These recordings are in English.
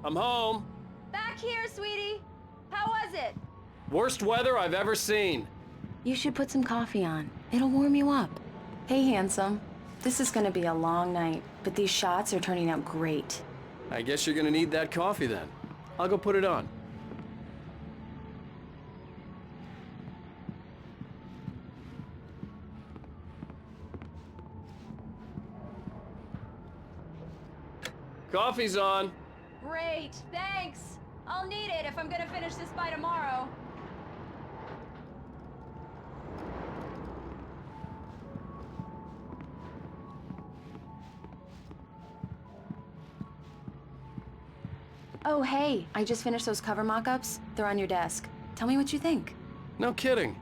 I'm home. Back here, sweetie. How was it? Worst weather I've ever seen. You should put some coffee on. It'll warm you up. Hey, handsome. This is gonna be a long night, but these shots are turning out great. I guess you're gonna need that coffee then. I'll go put it on. Coffee's on. Great, thanks. I'll need it if I'm gonna finish this by tomorrow. Oh, hey, I just finished those cover mock-ups. They're on your desk. Tell me what you think. No kidding.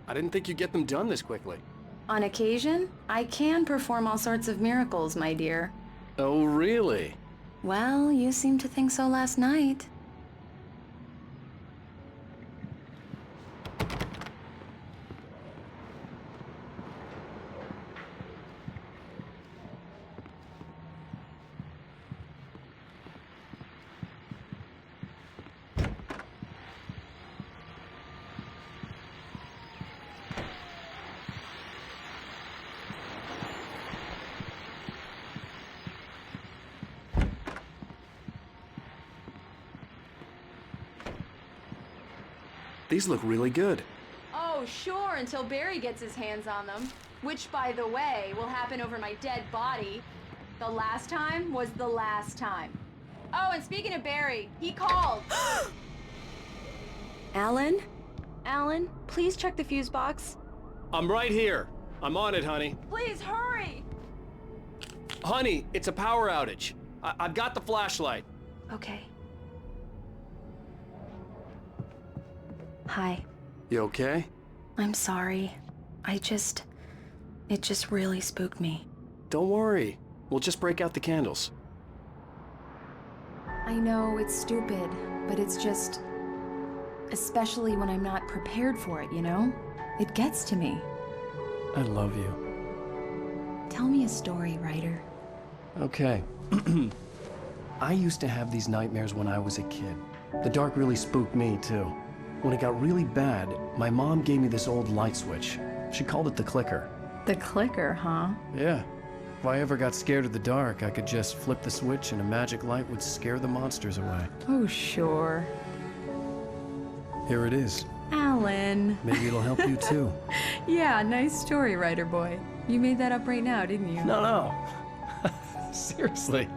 I didn't think you'd get them done this quickly. On occasion, I can perform all sorts of miracles, my dear. Oh, really? Well, you seemed to think so last night. These look really good. Oh, sure, until Barry gets his hands on them. Which, by the way, will happen over my dead body. The last time was the last time. Oh, and speaking of Barry, he called. Alan? Alan, please check the fuse box. I'm right here. I'm on it, honey. Please, hurry! Honey, it's a power outage. I've got the flashlight. Okay. Hi. You okay? I'm sorry. It just really spooked me. Don't worry. We'll just break out the candles. I know it's stupid, but it's just... especially when I'm not prepared for it, you know? It gets to me. I love you. Tell me a story, writer. Okay. I used to have these nightmares when I was a kid. The dark really spooked me, too. When it got really bad, my mom gave me this old light switch. She called it the clicker. The clicker, huh? Yeah. If I ever got scared of the dark, I could just flip the switch and a magic light would scare the monsters away. Oh, sure. Here it is. Alan. Maybe it'll help you too. Yeah, nice story, writer boy. You made that up right now, didn't you? No. Seriously.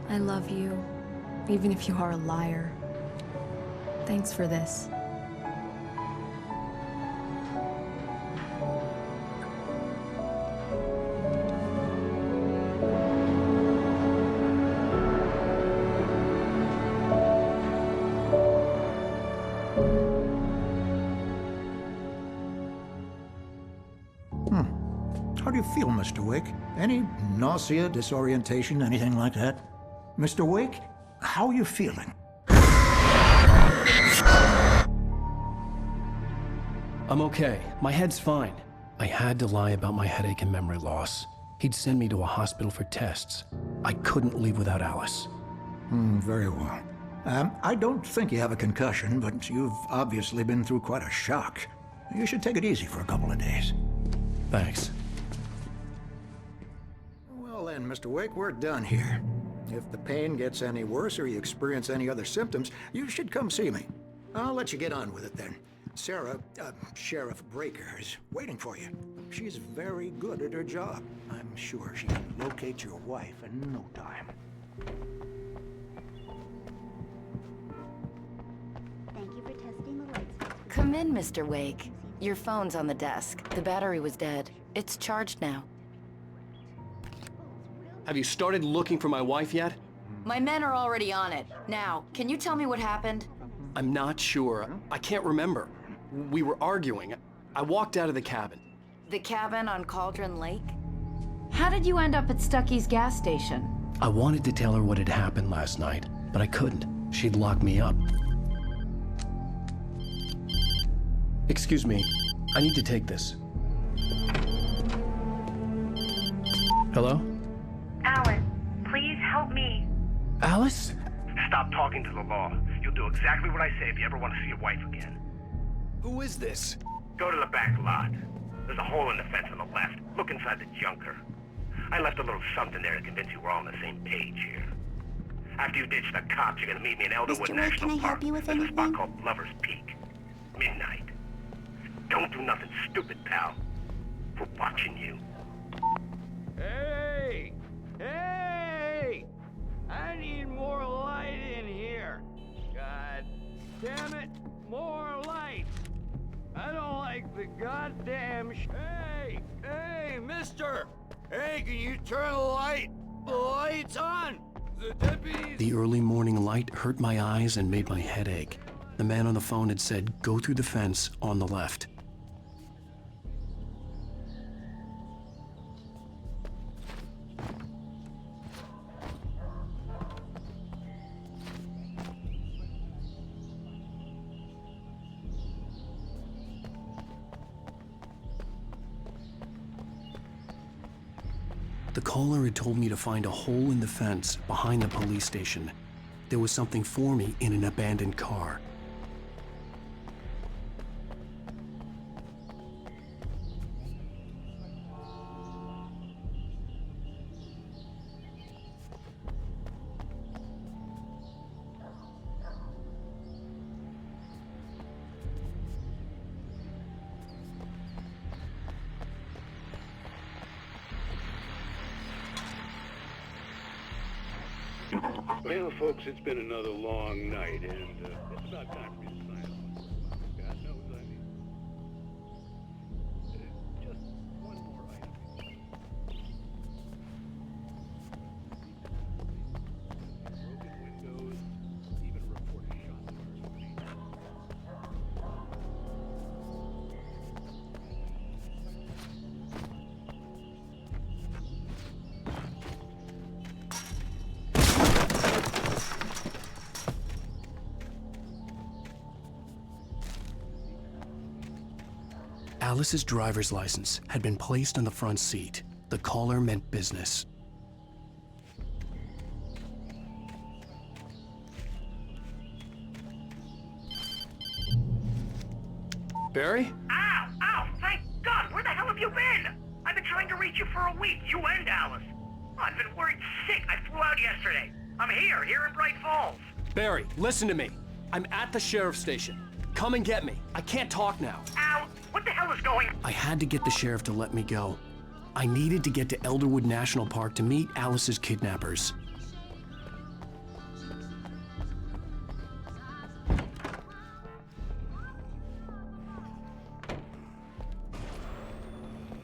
I love you, even if you are a liar. Thanks for this. How do you feel, Mr. Wake? Any nausea, disorientation, anything like that? Mr. Wake, how are you feeling? I'm okay. My head's fine. I had to lie about my headache and memory loss. He'd send me to a hospital for tests. I couldn't leave without Alice. Very well. I don't think you have a concussion, but you've obviously been through quite a shock. You should take it easy for a couple of days. Thanks. Well then, Mr. Wake, we're done here. If the pain gets any worse or you experience any other symptoms, you should come see me. I'll let you get on with it then. Sarah, Sheriff Breaker, is waiting for you. She's very good at her job. I'm sure she can locate your wife in no time. Thank you for testing the lights. Come in, Mr. Wake. Your phone's on the desk. The battery was dead. It's charged now. Have you started looking for my wife yet? My men are already on it. Now, can you tell me what happened? I'm not sure. I can't remember. We were arguing. I walked out of the cabin. The cabin on Cauldron Lake? How did you end up at Stucky's gas station? I wanted to tell her what had happened last night, but I couldn't. She'd locked me up. Excuse me. I need to take this. Hello? Alan, please help me. Alice? stop talking to the law. You'll do exactly what I say if you ever want to see your wife again. Who is this? Go to the back lot. There's a hole in the fence on the left. Look inside the junker. I left a little something there to convince you we're all on the same page here. After you ditch the cops, you're gonna meet me in Elderwood Mr. Wake, National can I help Park. you with There's a spot anything? called Lover's Peak. Midnight. Don't do nothing stupid, pal. We're watching you. Hey! Hey! I need more light in here. God damn it, more light. I don't like the goddamn Hey! Hey, mister! Hey, can you turn the light? The light's on! The deputies... The early morning light hurt my eyes and made my head ache. The man on the phone had said, go through the fence on the left. The caller had told me to find a hole in the fence behind the police station. There was something for me in an abandoned car. Well, folks, it's been another long night, and it's about time for me to sign off. God knows I need... just one more item. Broken windows, even a reported shot to our Alice's driver's license had been placed on the front seat. The caller meant business. Barry? Ow! Ow! Thank God! Where the hell have you been? I've been trying to reach you for a week, you and Alice. I've been worried sick. I flew out yesterday. I'm here in Bright Falls. Barry, listen to me. I'm at the sheriff's station. Come and get me. I can't talk now. Ow! What the hell is going on? I had to get the sheriff to let me go. I needed to get to Elderwood National Park to meet Alice's kidnappers.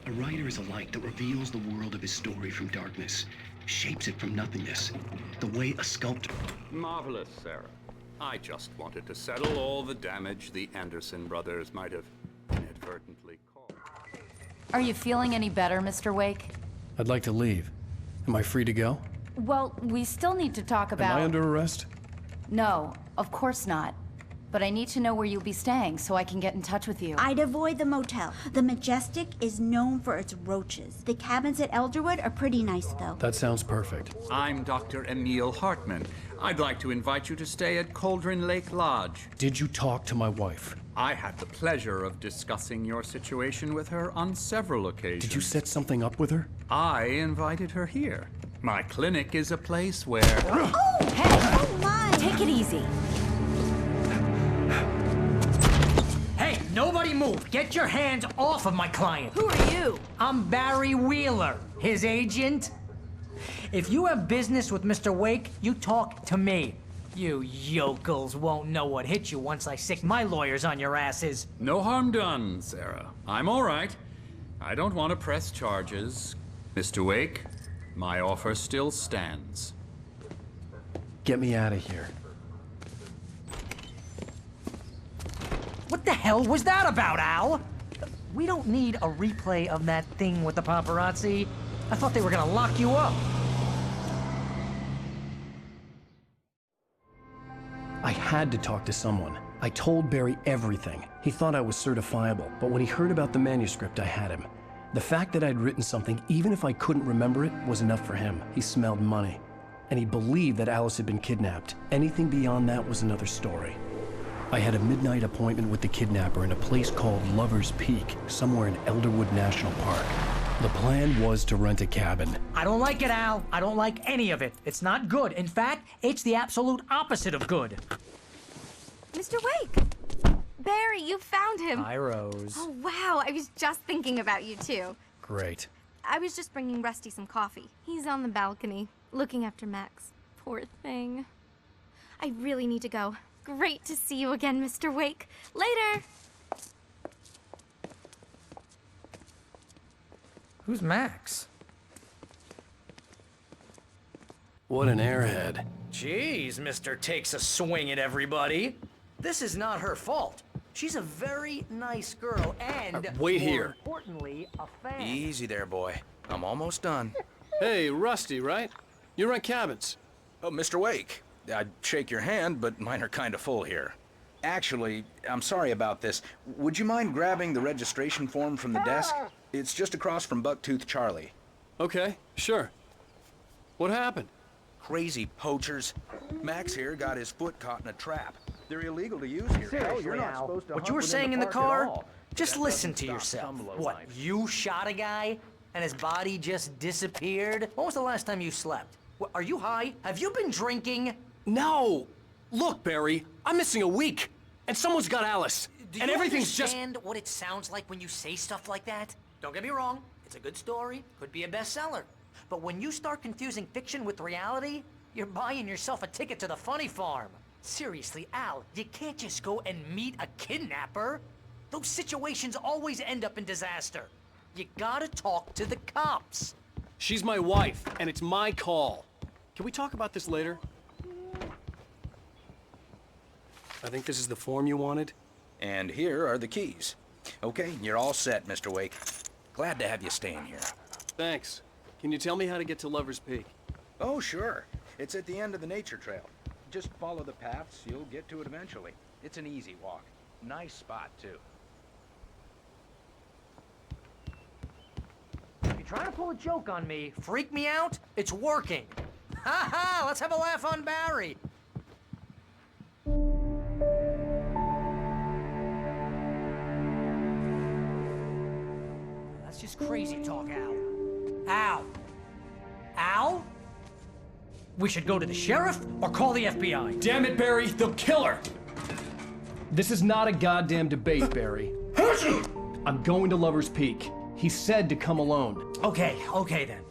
A writer is a light that reveals the world of his story from darkness, shapes it from nothingness, the way a sculptor... Marvelous, Sarah. I just wanted to settle all the damage the Anderson brothers might have inadvertently caused. Are you feeling any better, Mr. Wake? I'd like to leave. Am I free to go? Well, we still need to talk about... Am I under arrest? No, of course not. But I need to know where you'll be staying so I can get in touch with you. I'd avoid the motel. The Majestic is known for its roaches. The cabins at Elderwood are pretty nice, though. That sounds perfect. I'm Dr. Emil Hartman. I'd like to invite you to stay at Cauldron Lake Lodge. Did you talk to my wife? I had the pleasure of discussing your situation with her on several occasions. Did you set something up with her? I invited her here. My clinic is a place where... Oh! Hey! Oh, my! Take it easy. Hey, nobody move! Get your hands off of my client! Who are you? I'm Barry Wheeler, his agent. If you have business with Mr. Wake, you talk to me. You yokels won't know what hit you once I sick my lawyers on your asses. No harm done, Sarah. I'm all right. I don't want to press charges. Mr. Wake, my offer still stands. Get me out of here. What the hell was that about, Al? We don't need a replay of that thing with the paparazzi. I thought they were gonna lock you up. I had to talk to someone. I told Barry everything. He thought I was certifiable, but when he heard about the manuscript, I had him. The fact that I'd written something, even if I couldn't remember it, was enough for him. He smelled money. and he believed that Alice had been kidnapped. Anything beyond that was another story. I had a midnight appointment with the kidnapper in a place called Lover's Peak, somewhere in Elderwood National Park. The plan was to rent a cabin. I don't like it, Al. I don't like any of it. It's not good. In fact, it's the absolute opposite of good. Mr. Wake! Barry, you found him. Hi, Rose. Oh, wow. I was just thinking about you, too. Great. I was just bringing Rusty some coffee. He's on the balcony, looking after Max. Poor thing. I really need to go. Great to see you again, Mr. Wake. Later! Who's Max? What an airhead. Jeez, Mr. Takes a swing at everybody. This is not her fault. She's a very nice girl and, wait more here. importantly, a fan. Easy there, boy. I'm almost done. Hey, Rusty, right? You rent cabins. Oh, Mr. Wake. I'd shake your hand, but mine are kind of full here. Actually, I'm sorry about this. Would you mind grabbing the registration form from the desk? It's just across from Bucktooth Charlie. Okay, sure. What happened? Crazy poachers. Max here got his foot caught in a trap. They're illegal to use here. Seriously, you're not Al, supposed to what hunt you were within saying in the park at car, all. just That listen doesn't to stop yourself. some below What, line. you shot a guy and his body just disappeared? When was the last time you slept? What, are you high? Have you been drinking? No! Look, Barry, I'm missing a week, and someone's got Alice, Do and you everything's just... understand what it sounds like when you say stuff like that? Don't get me wrong, it's a good story, could be a bestseller. But when you start confusing fiction with reality, you're buying yourself a ticket to the funny farm. Seriously, Al, you can't just go and meet a kidnapper. Those situations always end up in disaster. You gotta talk to the cops. She's my wife, and it's my call. Can we talk about this later? I think this is the form you wanted. And here are the keys. Okay, you're all set, Mr. Wake. Glad to have you staying here. Thanks. Can you tell me how to get to Lover's Peak? Oh, sure. It's at the end of the nature trail. Just follow the paths, you'll get to it eventually. It's an easy walk. Nice spot, too. If you're trying to pull a joke on me, freak me out, it's working. Ha ha, let's have a laugh on Barry. That's just crazy talk, Al. Al? Al? We should go to the sheriff or call the FBI. Damn it, Barry, they'll kill her! This is not a goddamn debate, Barry. I'm going to Lover's Peak. He said to come alone. Okay then.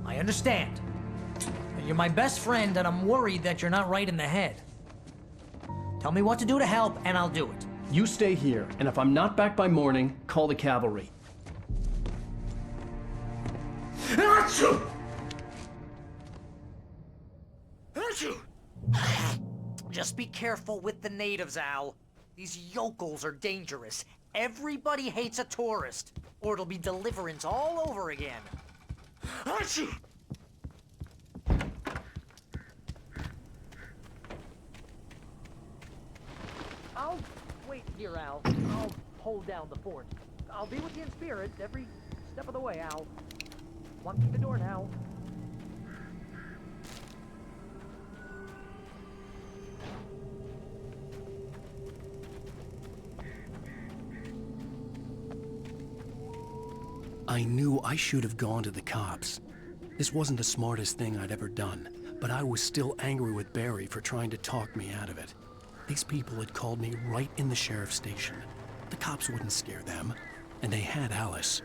I understand. You're my best friend and I'm worried that you're not right in the head. Tell me what to do to help and I'll do it. You stay here, and if I'm not back by morning, call the cavalry. Just be careful with the natives, Al. These yokels are dangerous. Everybody hates a tourist, or it'll be Deliverance all over again. I'll wait here, Al. I'll hold down the fort. I'll be with you in spirit every step of the way, Al. Locking the door now. I knew I should have gone to the cops. This wasn't the smartest thing I'd ever done, but I was still angry with Barry for trying to talk me out of it. These people had called me right in the sheriff's station. The cops wouldn't scare them, and they had Alice.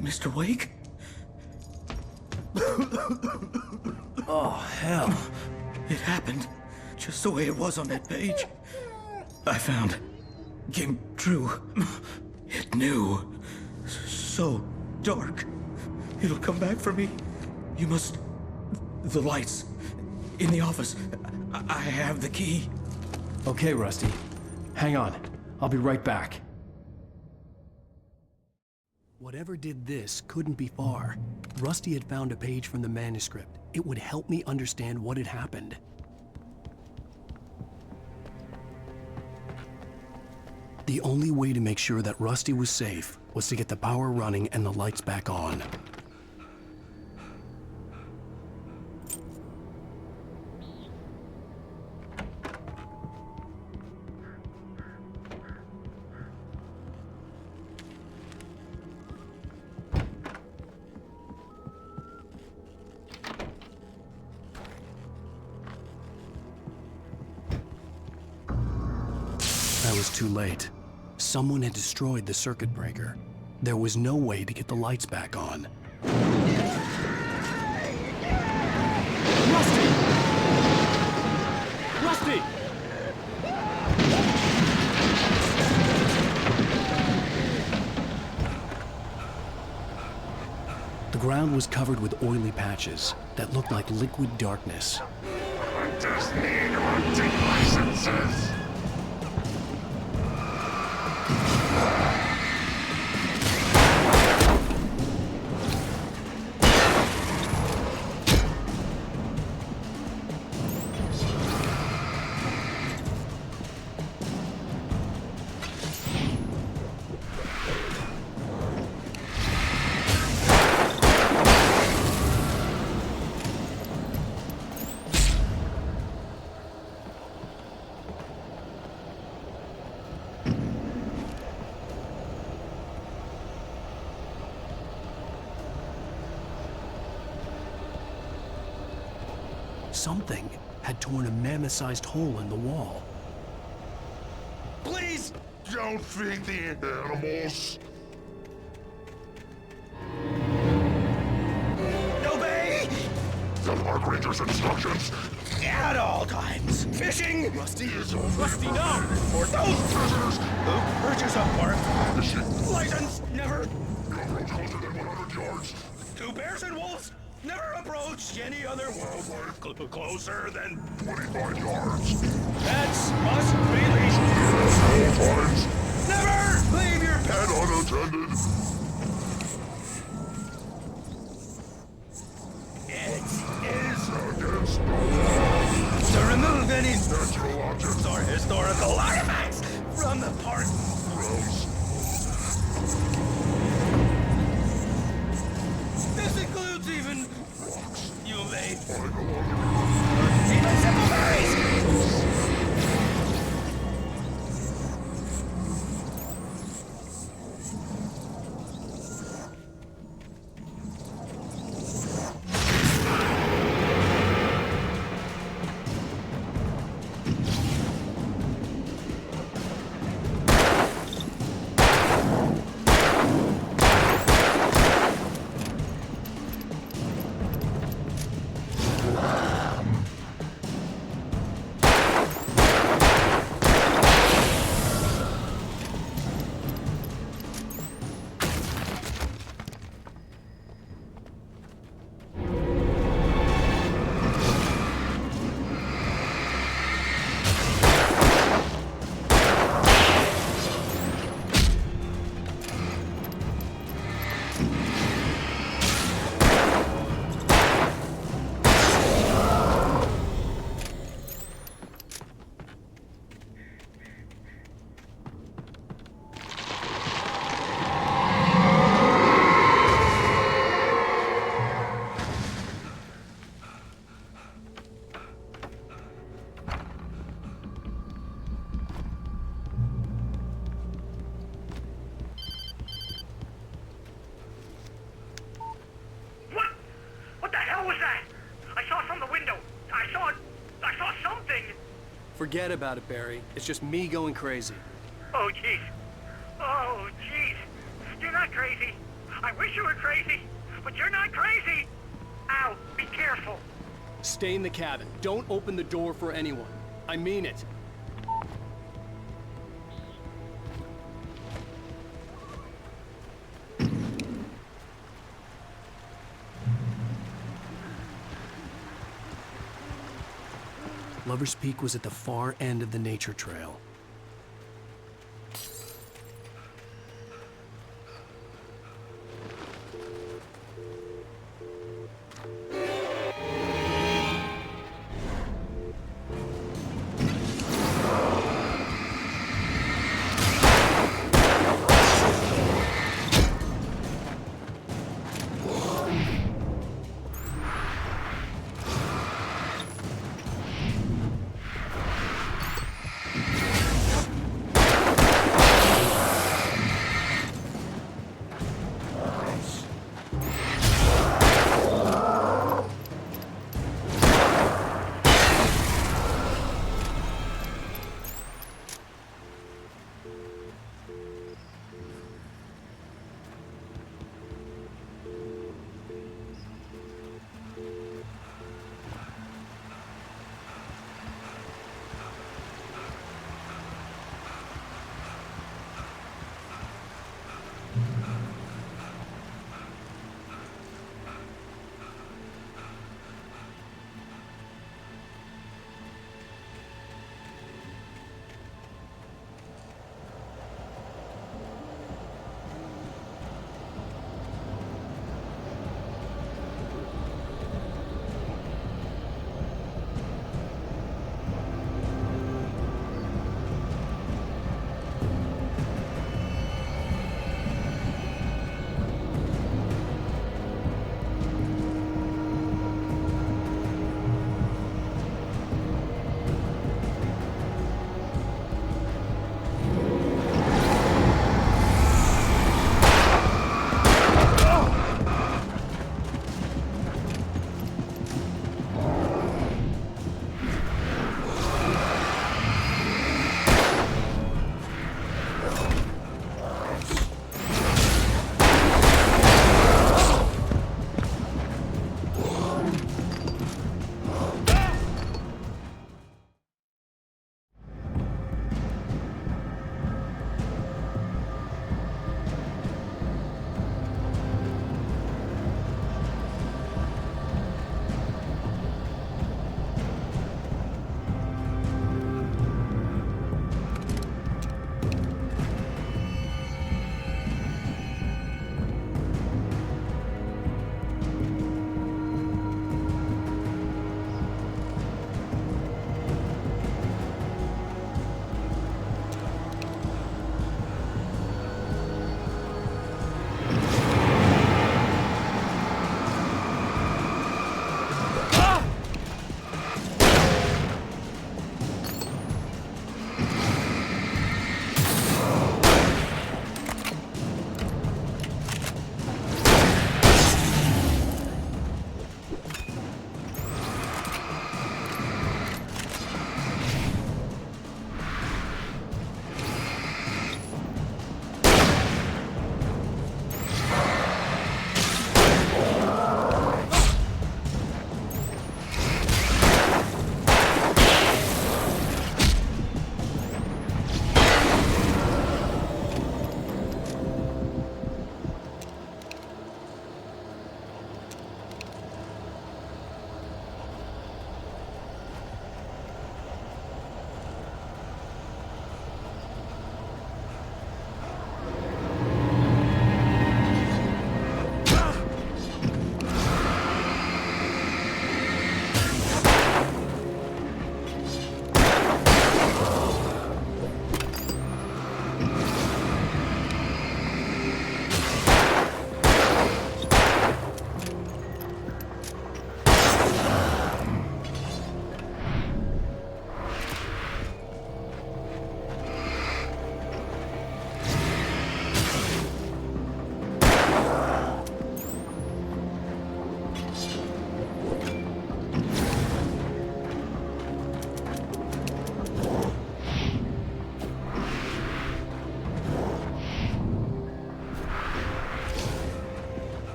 Mr. Wake? Oh, hell. It happened just the way it was on that page. I found. Came true. It knew. So dark. It'll come back for me. You must... The lights. In the office. I have the key. Okay, Rusty. Hang on. I'll be right back. Whatever did this couldn't be far. Rusty had found a page from the manuscript. It would help me understand what had happened. The only way to make sure that Rusty was safe was to get the power running and the lights back on. I was too late. Someone had destroyed the circuit breaker. There was no way to get the lights back on. Rusty! Rusty! The ground was covered with oily patches that looked like liquid darkness. Hunters need hunting licenses. Something had torn a mammoth-sized hole in the wall. Please don't feed the animals. Obey the park ranger's instructions at all times. Fishing. Rusty is over. Rusty, no! For those prisoners who purchase a park fishing license, never approach closer than 100 yards. To bears and wolves, never approach any other wildlife closer than 25 yards. Pets must be leashed. At all times. Never leave your pet unattended. It is against the law to remove any natural objects or historical artifacts from the park grounds. This includes even rocks. You may even simple berries. Forget about it, Barry. It's just me going crazy. Oh, jeez. Oh, jeez. You're not crazy. I wish you were crazy, but you're not crazy! Ow, be careful! Stay in the cabin. Don't open the door for anyone. I mean it. Lover's Peak was at the far end of the nature trail.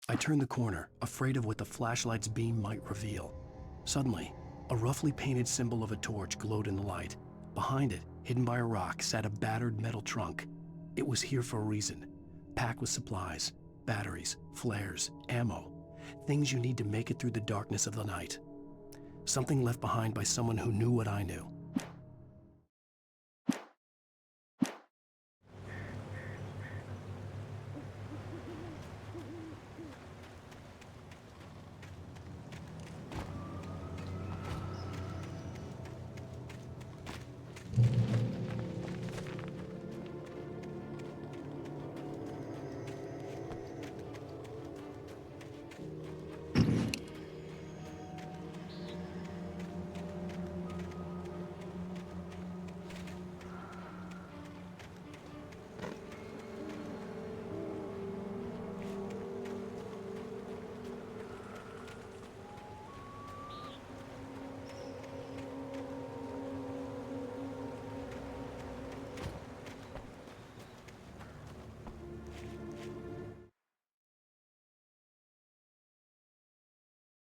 I turned the corner, afraid of what the flashlight's beam might reveal. Suddenly, a roughly painted symbol of a torch glowed in the light. Behind it, hidden by a rock, sat a battered metal trunk. It was here for a reason, packed with supplies, batteries, flares, ammo, things you need to make it through the darkness of the night. Something left behind by someone who knew what I knew.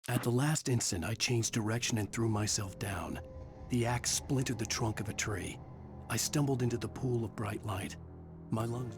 At the last instant, I changed direction and threw myself down. The axe splintered the trunk of a tree. I stumbled into the pool of bright light. My lungs...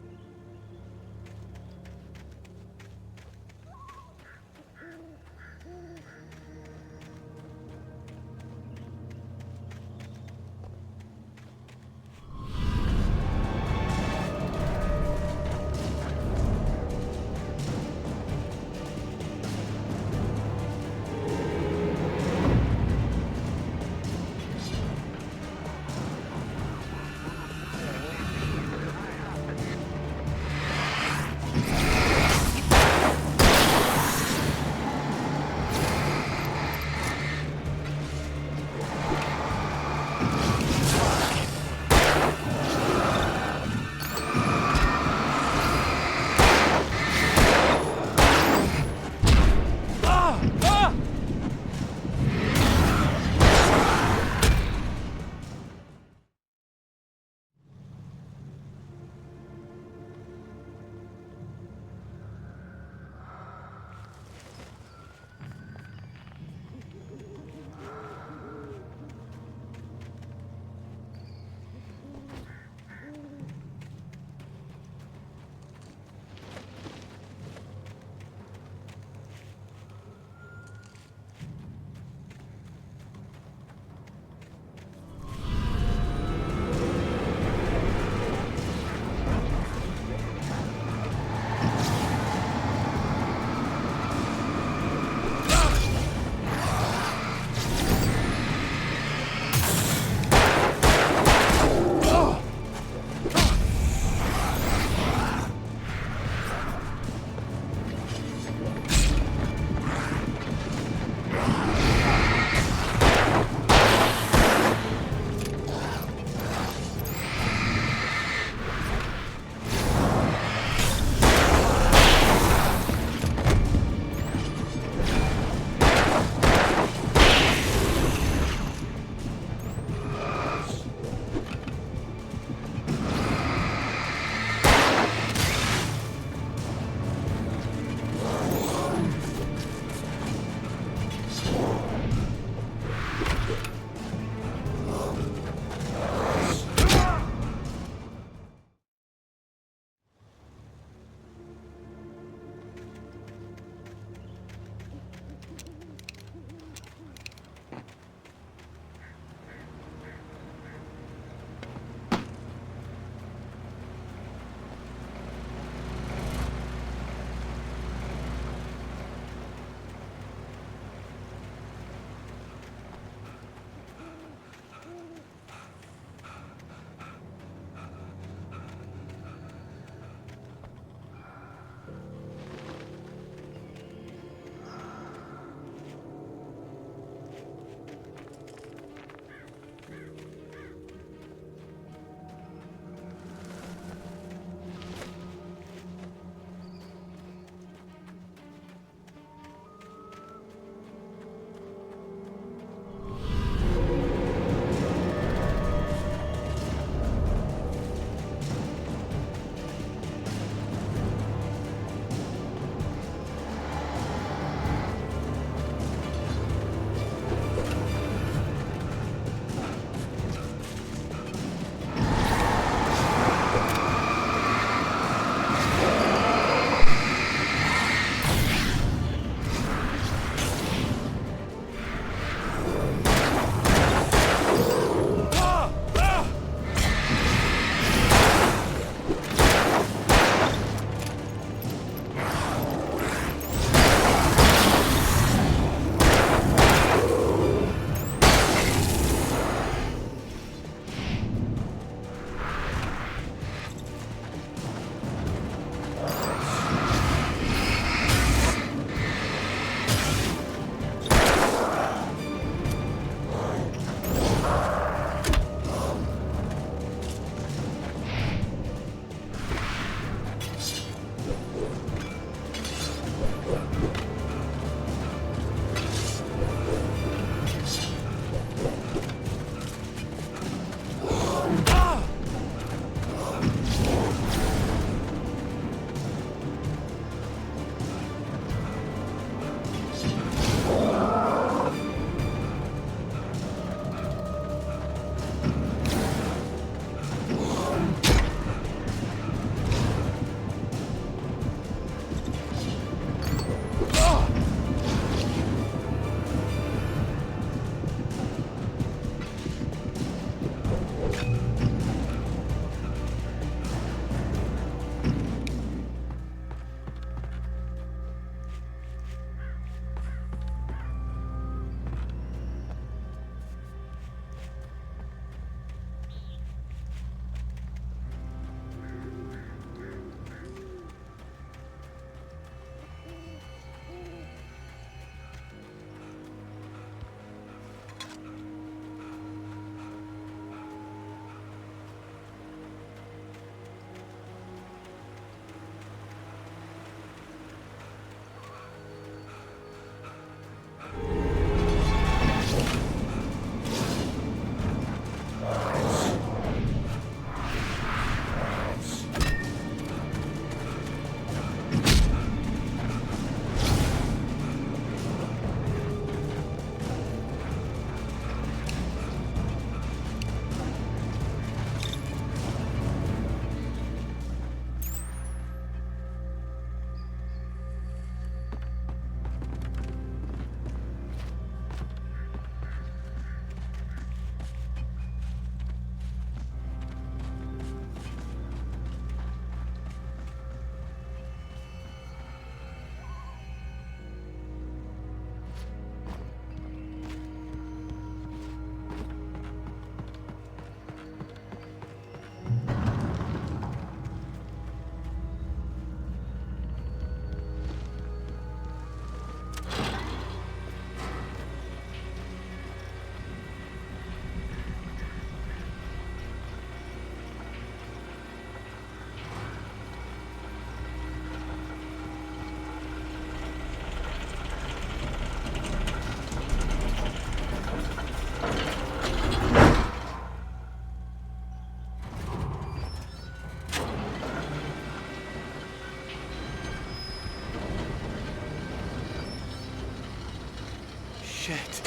Shit.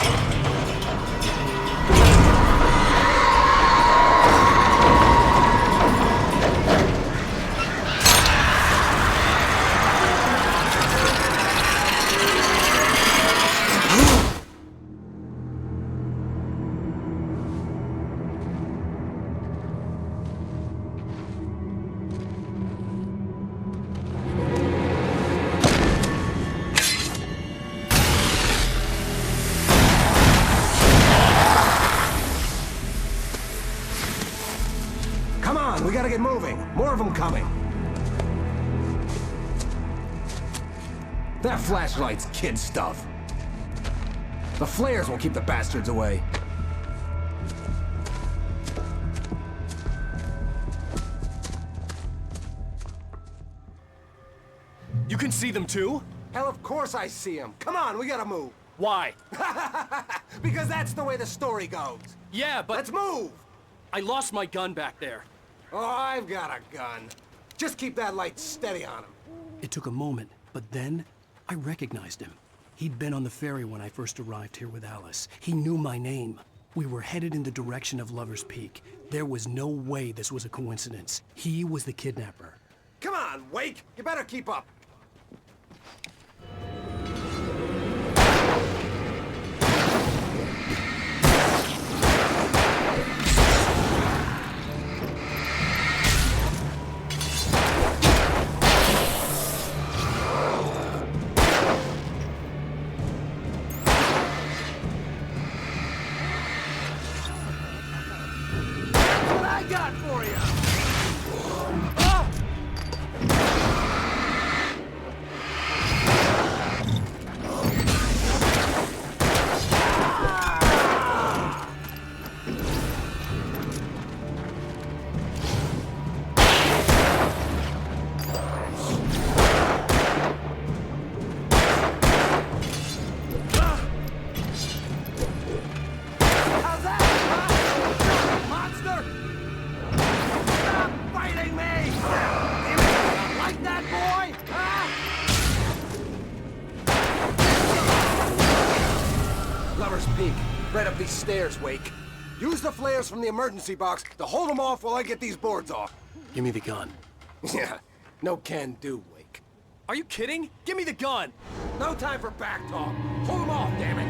Come on, we gotta get moving. More of them coming. That flashlight's kid stuff. The flares will keep the bastards away. You can see them too? Hell, of course I see them. Come on, we gotta move. Why? Because that's the way the story goes. Yeah, but... Let's move! I lost my gun back there. Oh, I've got a gun. Just keep that light steady on him. It took a moment, but then I recognized him. He'd been on the ferry when I first arrived here with Alice. He knew my name. We were headed in the direction of Lover's Peak. There was no way this was a coincidence. He was the kidnapper. Come on, Wake! You better keep up. Right up these stairs, Wake. Use the flares from the emergency box to hold them off while I get these boards off. Give me the gun. Yeah, no can do, Wake. Are you kidding? Give me the gun! No time for back talk. Hold them off, damn it!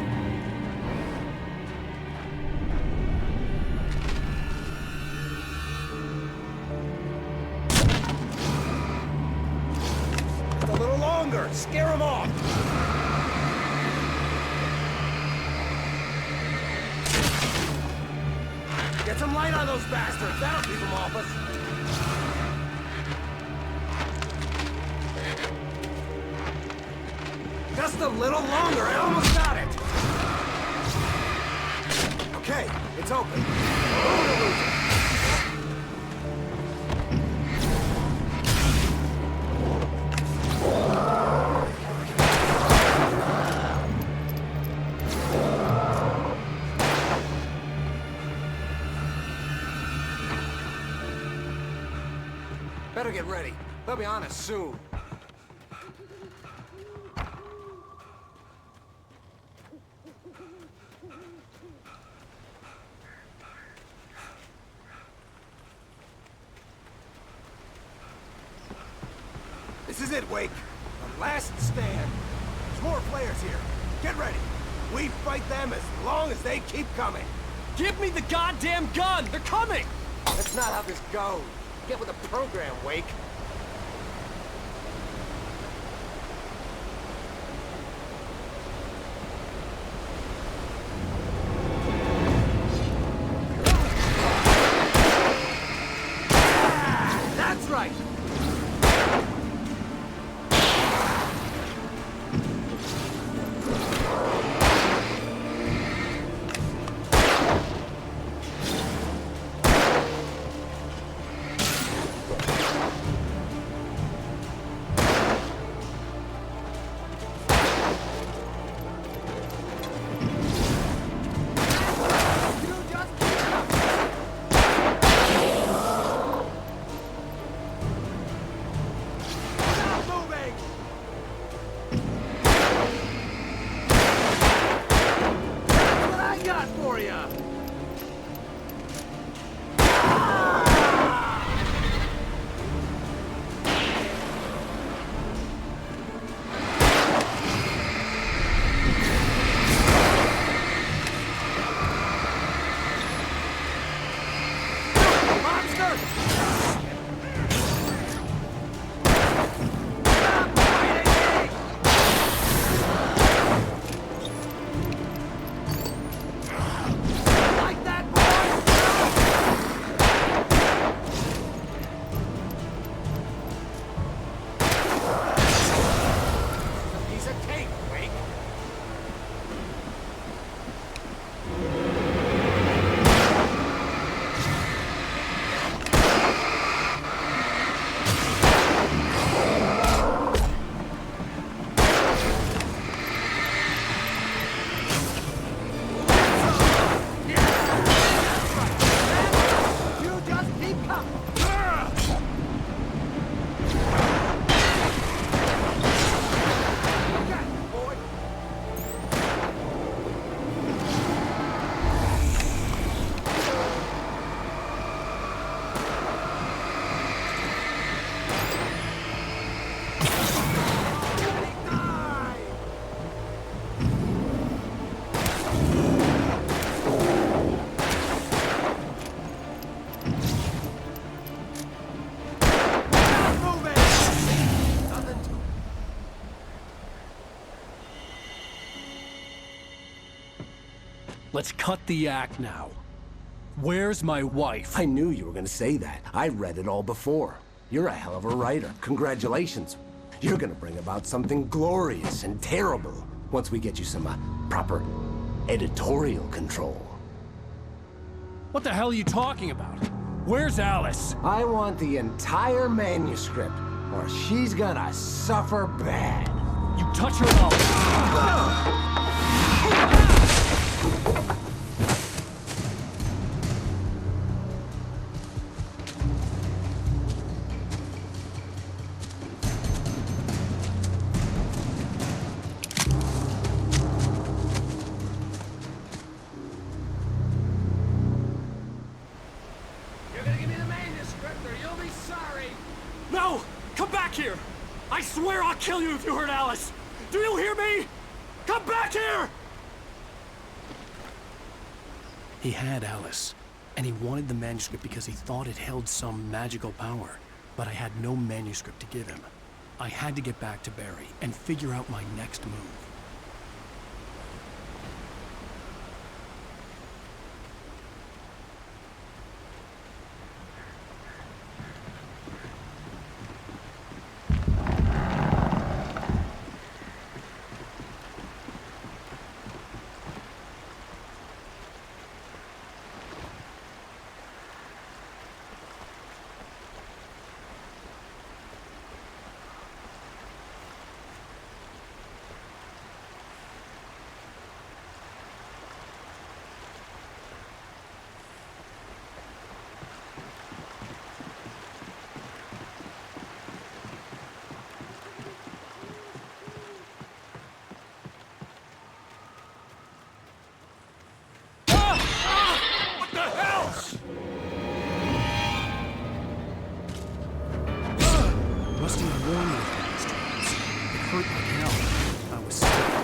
A little longer. Scare them off. Get some light on those bastards. That'll keep them off us. Just a little longer. I almost got it. Okay, it's open. Better get ready. They'll be on us soon. This is it, Wake. The last stand. There's more flares here. Get ready. We fight them as long as they keep coming. Give me the goddamn gun! They're coming! That's not how this goes. Get with the program, Wake. That's right. Let's cut the act now. Where's my wife? I knew you were gonna say that. I read it all before. You're a hell of a writer. Congratulations. You're gonna bring about something glorious and terrible once we get you some proper editorial control. What the hell are you talking about? Where's Alice? I want the entire manuscript, or she's gonna suffer bad. You touch her up. You're gonna give me the manuscript or you'll be sorry. No! Come back here! I swear I'll kill you if you hurt Alice! Do you hear me? Come back here! He had Alice, and he wanted the manuscript because he thought it held some magical power. But I had no manuscript to give him. I had to get back to Barry and figure out my next move. Rusty warned me of these times. It hurt like hell. I was scared.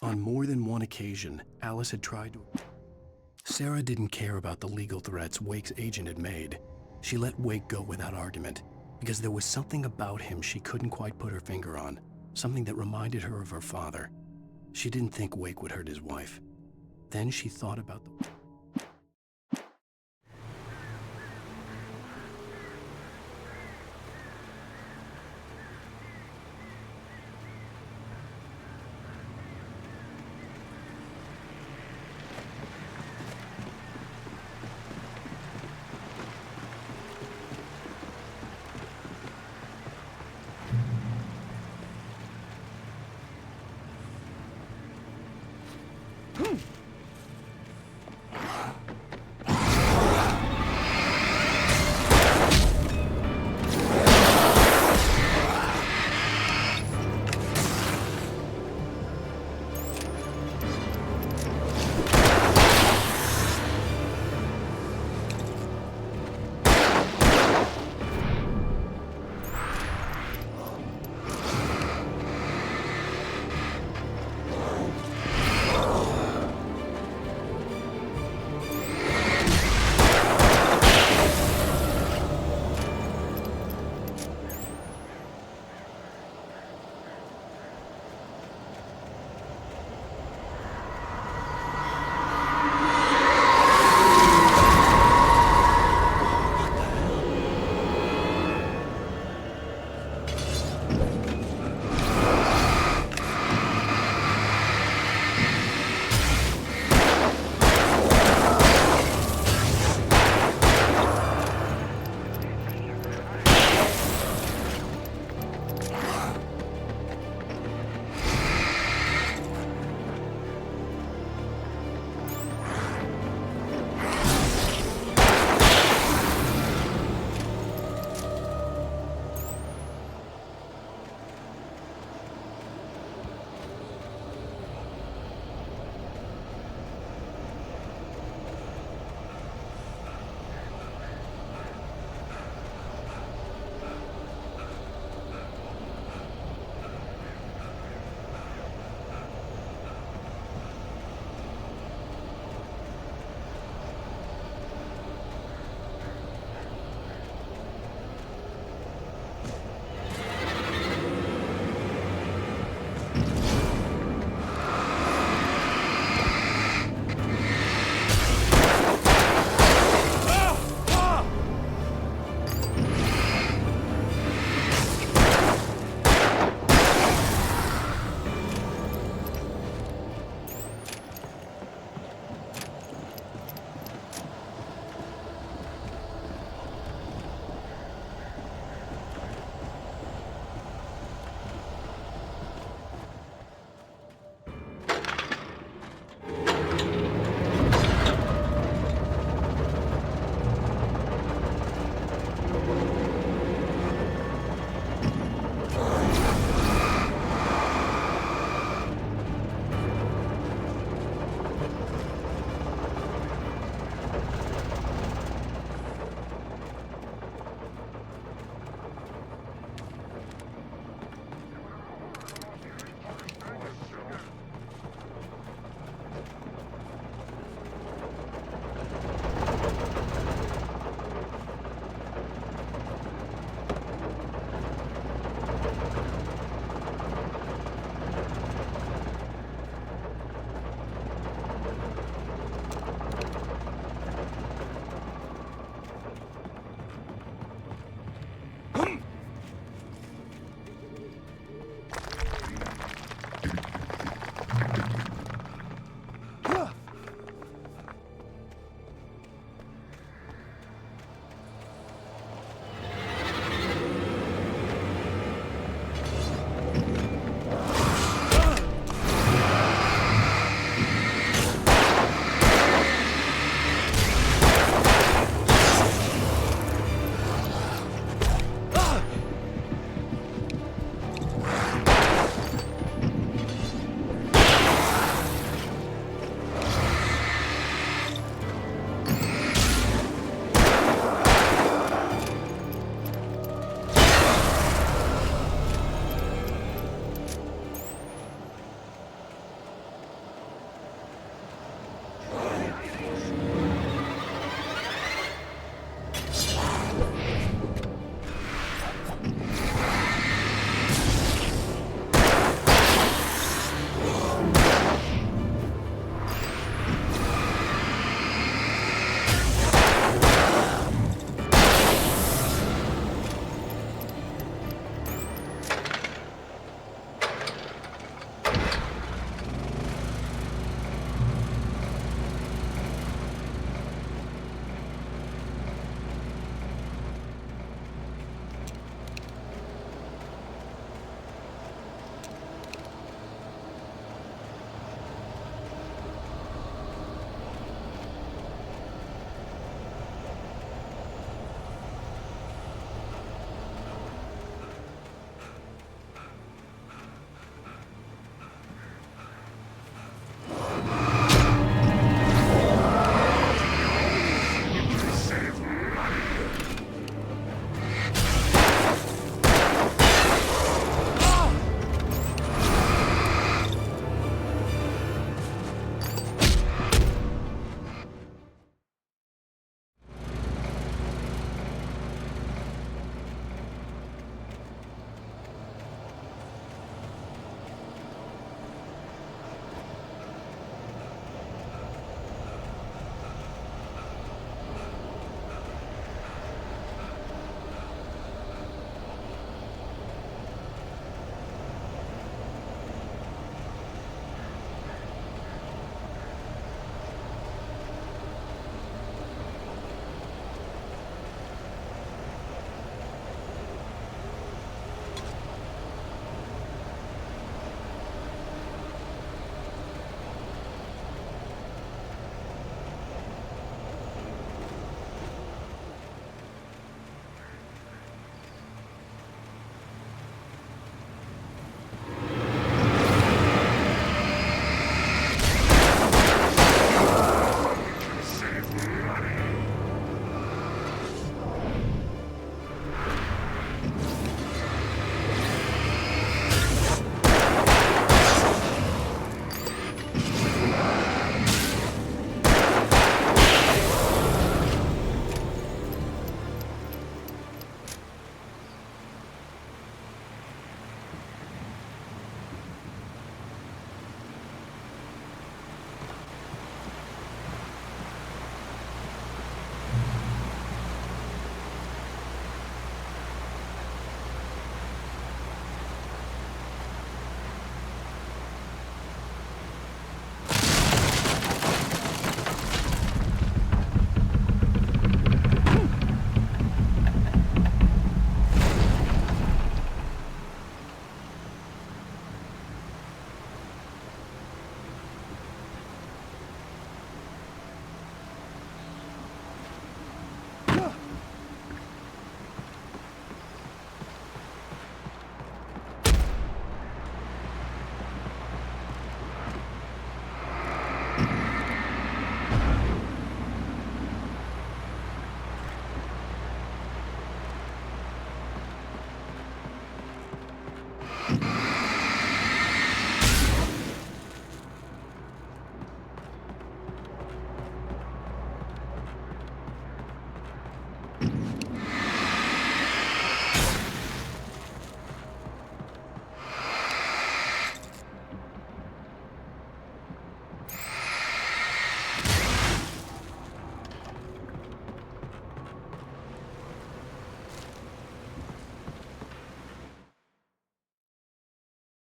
On more than one occasion, Alice had tried to... Sarah didn't care about the legal threats Wake's agent had made. She let Wake go without argument, because there was something about him she couldn't quite put her finger on, something that reminded her of her father. She didn't think Wake would hurt his wife. Then she thought about the...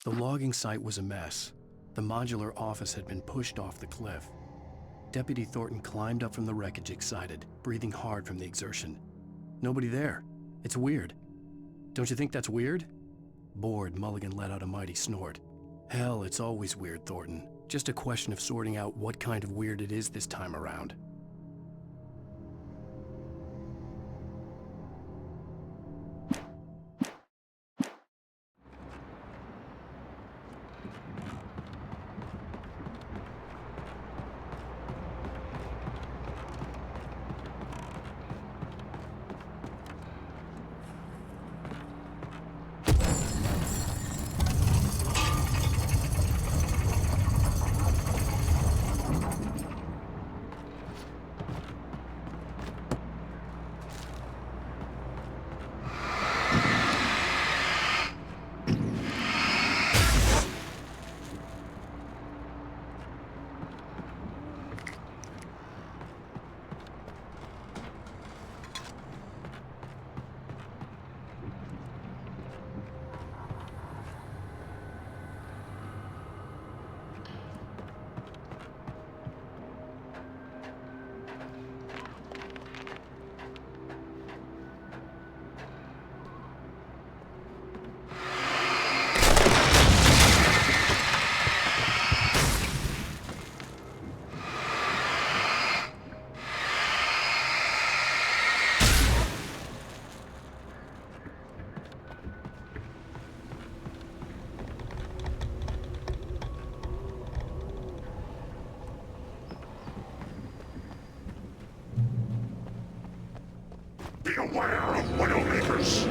The logging site was a mess. The modular office had been pushed off the cliff. Deputy Thornton climbed up from the wreckage excited, breathing hard from the exertion. Nobody there. It's weird. Don't you think that's weird? Bored, Mulligan let out a mighty snort. Hell, it's always weird, Thornton. Just a question of sorting out what kind of weird it is this time around. Beware of Widowmakers!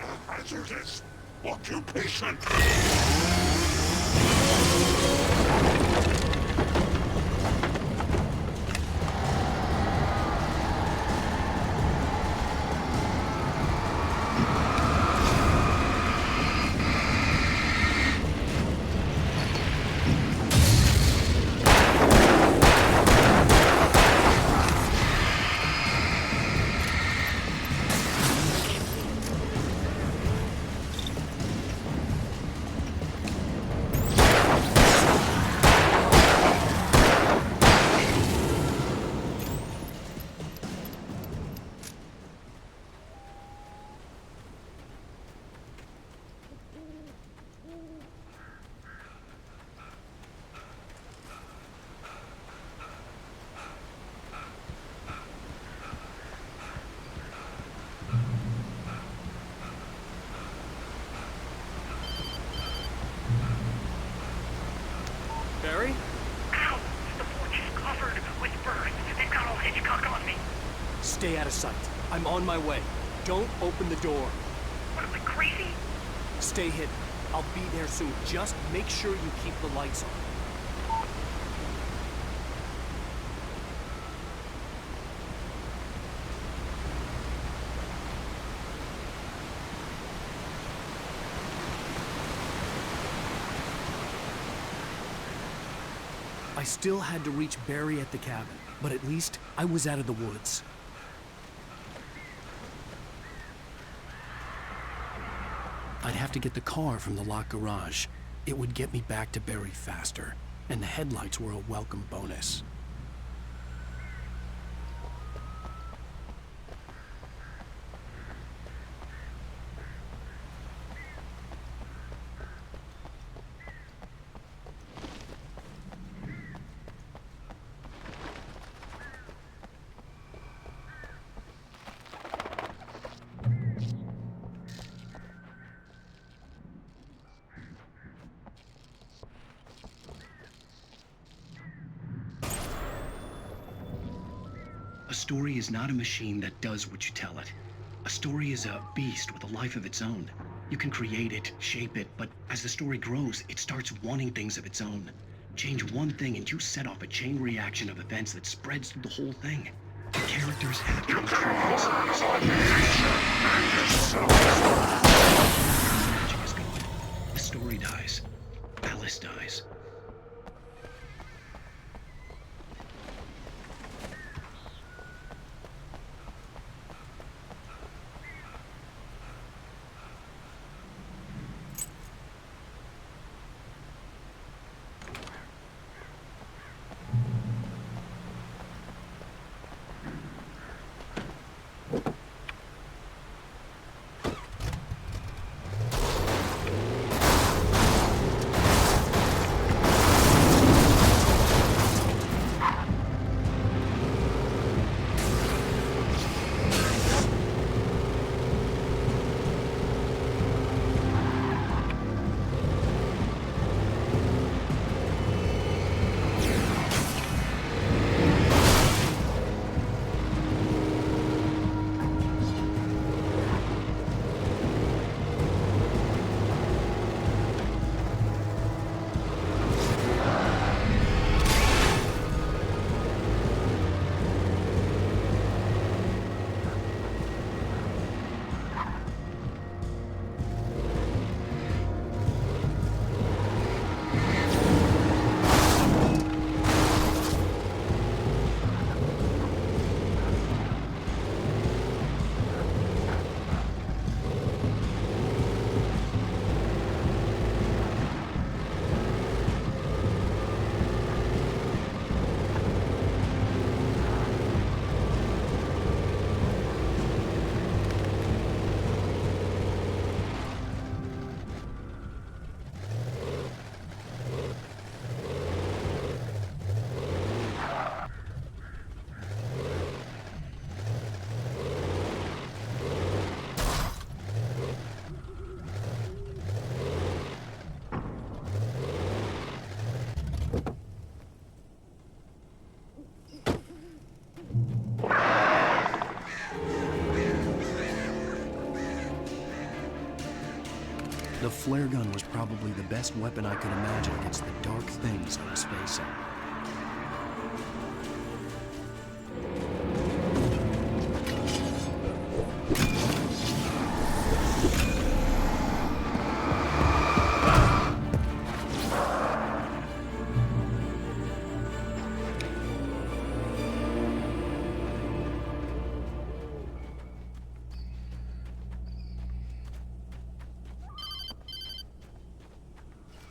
A hazardous occupation. Barry? Ow! The porch is covered with birds. They've got old Hitchcock on me. Stay out of sight. I'm on my way. Don't open the door. What, am I crazy? Stay hidden. I'll be there soon. Just make sure you keep the lights on. I still had to reach Barry at the cabin, but at least I was out of the woods. I'd have to get the car from the locked garage. It would get me back to Barry faster, and the headlights were a welcome bonus. A story is not a machine that does what you tell it. A story is a beast with a life of its own. You can create it, shape it, but as the story grows, it starts wanting things of its own. Change one thing and you set off a chain reaction of events that spreads through the whole thing. The characters have to be magic is gone. The story dies. Alice dies. The flare gun was probably the best weapon I could imagine against the dark things I was facing.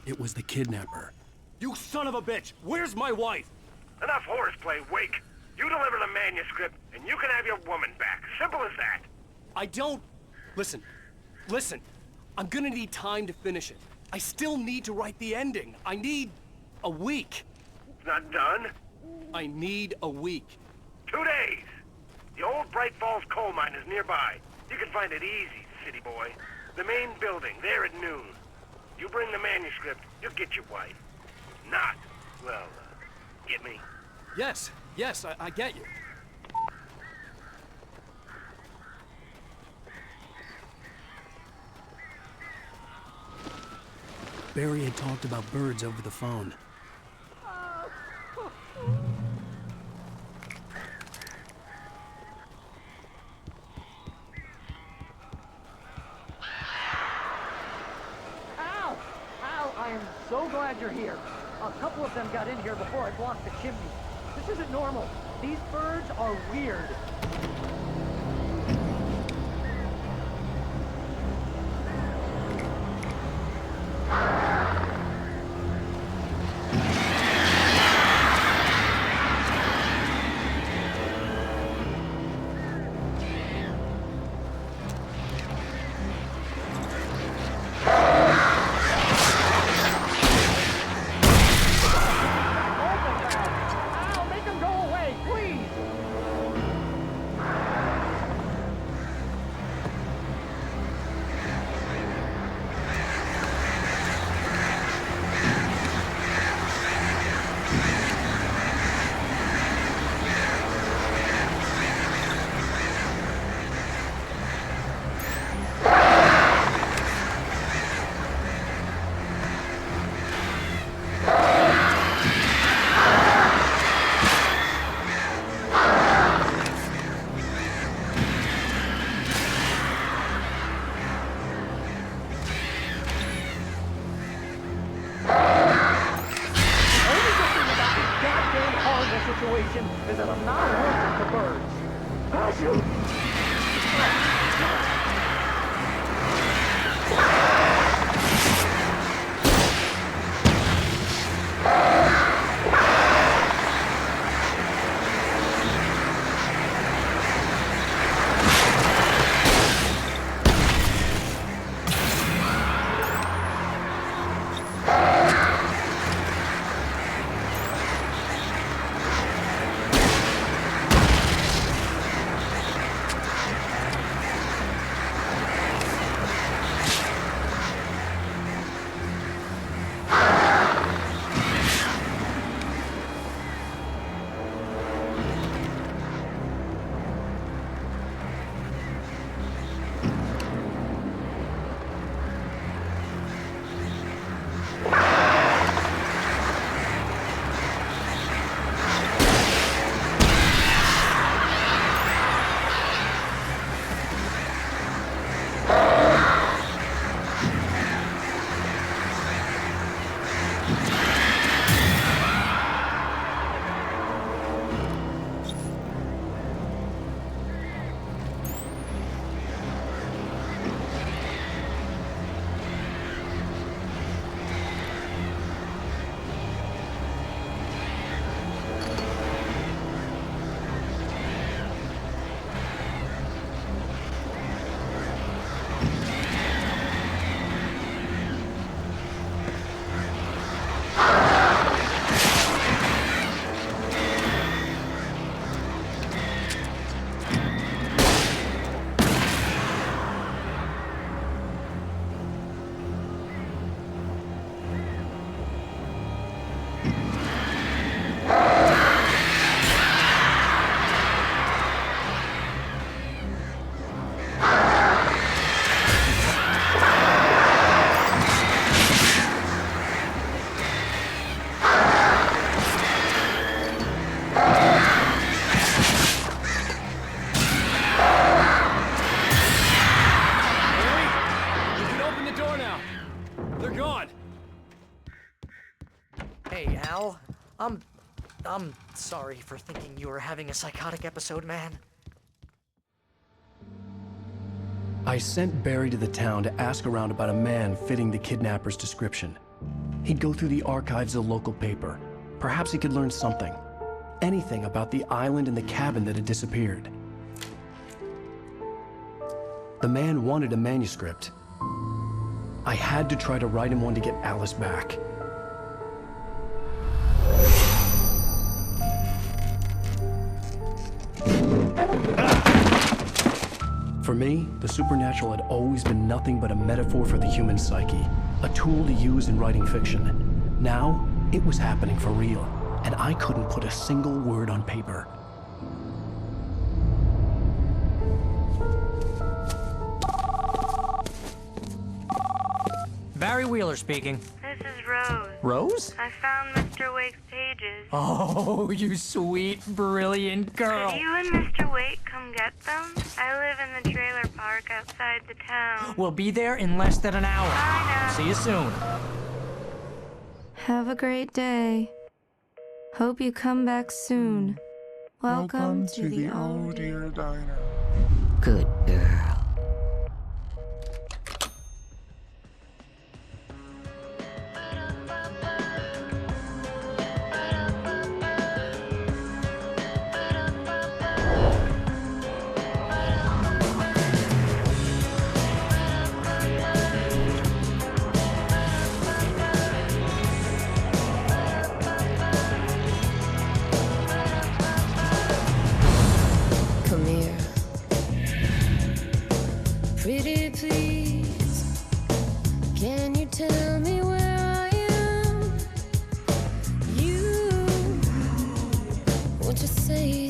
It was the kidnapper. You son of a bitch! Where's my wife? Enough horseplay, Wake. You deliver the manuscript, and you can have your woman back. Simple as that. I don't... Listen. I'm gonna need time to finish it. I still need to write the ending. I need a week. It's not done? I need a week. 2 days. The old Bright Falls coal mine is nearby. You can find it easy, city boy. The main building, there at noon. You bring the manuscript, you'll get your wife. Not, Well, get me? Yes, I get you. Barry had talked about birds over the phone. Ow! Ow, I am so glad you're here. A couple of them got in here before I blocked the chimney. This isn't normal. These birds are weird. Ow, make them go away, please! Situation is that I'm not allergic to birds. Hey, Al. I'm sorry for thinking you were having a psychotic episode, man. I sent Barry to the town to ask around about a man fitting the kidnapper's description. He'd go through the archives of the local paper. Perhaps he could learn something. Anything about the island and the cabin that had disappeared. The man wanted a manuscript. I had to try to write him one to get Alice back. For me, the supernatural had always been nothing but a metaphor for the human psyche, a tool to use in writing fiction. Now, It was happening for real, and I couldn't put a single word on paper. Barry Wheeler speaking. This is Rose. Rose? I found Mr. Wake's pages. Oh, you sweet, brilliant girl. Could you and Mr. Wake come get them? I live in the trailer park outside the town. We'll be there in less than an hour. Bye now. See you soon. Have a great day. Hope you come back soon. Welcome to the Oh Dear Diner. Good girl. Come here. Pretty please, can you tell me where I am? You, what you say